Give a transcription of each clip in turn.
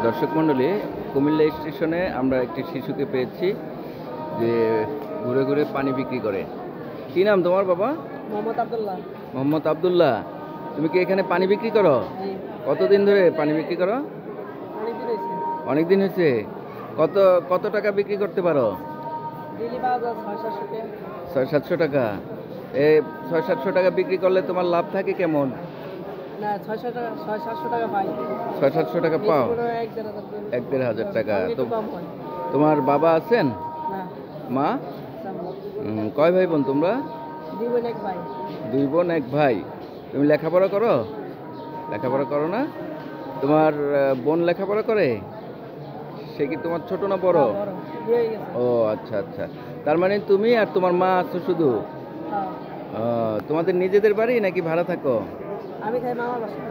দর্শক মণ্ডলী, কুমিল্লা স্টেশনে আমরা একটি শিশুকে পেয়েছি যে ঘুরে ঘুরে পানি বিক্রি করে। কি নাম তোমার বাবা? মোহাম্মদ আব্দুল্লাহ। মোহাম্মদ আব্দুল্লাহ। তুমি কি এখানে পানি বিক্রি করো? কতদিন ধরে পানি বিক্রি করো? অনেক দিন হয়েছে। কত কত টাকা বিক্রি করতে পারো? 600-700 টাকা। এই 600-700 টাকা বিক্রি করলে তোমার লাভ থাকে কেমন? 600-700 টাকা পাও? 1-1.5 টাকা। তো তোমার বাবা আছেন? মা? কয় ভাই বোন তোমরা? 2 বোন 1 ভাই। তুমি লেখাপড়া করো? লেখাপড়া করো না? তোমার বোন লেখাপড়া করে? সে কি তোমার ছোট না বড়? ও আচ্ছা আচ্ছা। তার মানে তুমি আর তোমার মা আছো শুধু? তোমাদের নিজেদের বাড়ি নাকি ভাড়া থাকো? আমি থাকি মামার বাসায়।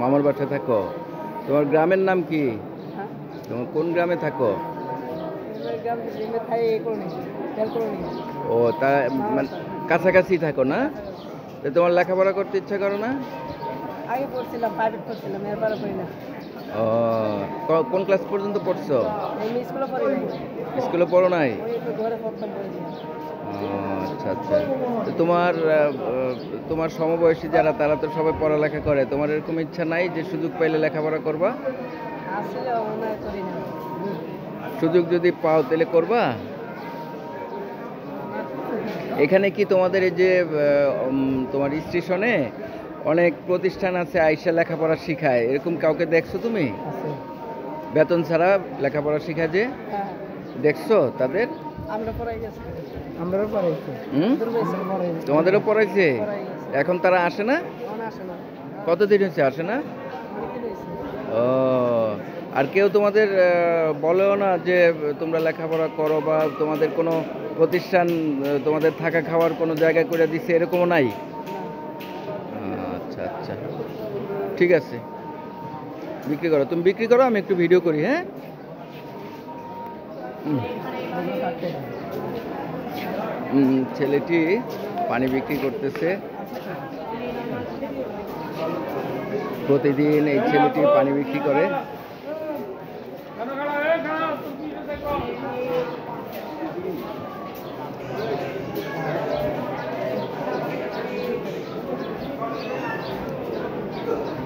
মামার বাসায় থাকো। তোমার গ্রামের নাম কি? তোমার কোন গ্রামে থাকো? ও তা মানে কাছাকাছি থাকো না? তো তোমার লেখাপড়া করতে ইচ্ছা করো না? আগে পড়ছিলাম, প্রাইভেট পড়ছিলাম, এরপরে পড়ি না। ও কোন ক্লাস পর্যন্ত পড়ছো? আমি স্কুলে পড়ি নাই। স্কুলে পড়ো নাই? ওই একটু ঘরে পড়তাম পড়ি না। আচ্ছা আচ্ছা। তো তোমার সমবয়সী যারা, তারা তো সবাই পড়ালেখা করে। তোমার এরকম ইচ্ছা নাই যে সুযোগ পাইলে লেখাপড়া করবা? আসলে মনে করি না। সুযোগ যদি পাও তাহলে করবা? এখানে কি তোমাদের এই যে তোমার স্টেশনে অনেক প্রতিষ্ঠান আছে আইসা লেখাপড়া শিখায়, এরকম কাউকে দেখছো তুমি? বেতন ছাড়া লেখাপড়া শিখায় যে, দেখছো তাদের? তোমাদেরও পড়াইছে? এখন তারা আসে না? কতদিন হয়েছে আসে না? ও, আর কেউ তোমাদের বলেও না যে তোমরা লেখাপড়া করো, বা তোমাদের কোনো প্রতিষ্ঠান তোমাদের থাকা খাওয়ার কোনো জায়গা করে দিচ্ছে, এরকমও নাই? আচ্ছা আচ্ছা, ঠিক আছে, বিক্রি করো, তুমি বিক্রি করো, আমি একটু ভিডিও করি। হ্যাঁ, ছেলেটি পানি বিক্রি করতেছে। প্রতিদিন এই ছেলেটি পানি বিক্রি করে।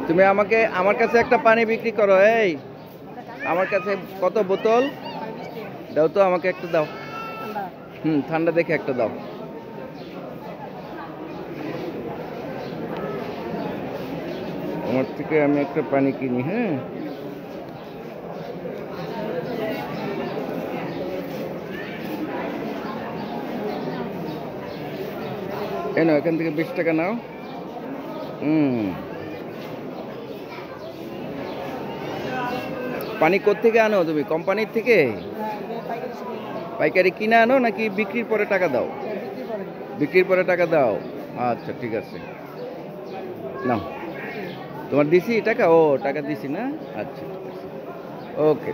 তুমি আমার কাছে একটা পানি বিক্রি করো। এই আমার কাছে কত বোতল দাও তো, আমাকে একটা দাও। ঠান্ডা দেখে একটা দাও। আমার থেকে আমি একটা পানি কিনি। হ্যাঁ, এই নাও, এখান থেকে 20 টাকা নাও। পানি কোত্থেকে আনো তুমি? কোম্পানির থেকে? পাইকারি কিনে আনো নাকি বিক্রির পরে টাকা দাও? বিক্রির পরে টাকা দাও। আচ্ছা ঠিক আছে, নাও। তোমার দিছি টাকা? ও টাকা দিছি না? আচ্ছা ঠিক আছে, ওকে।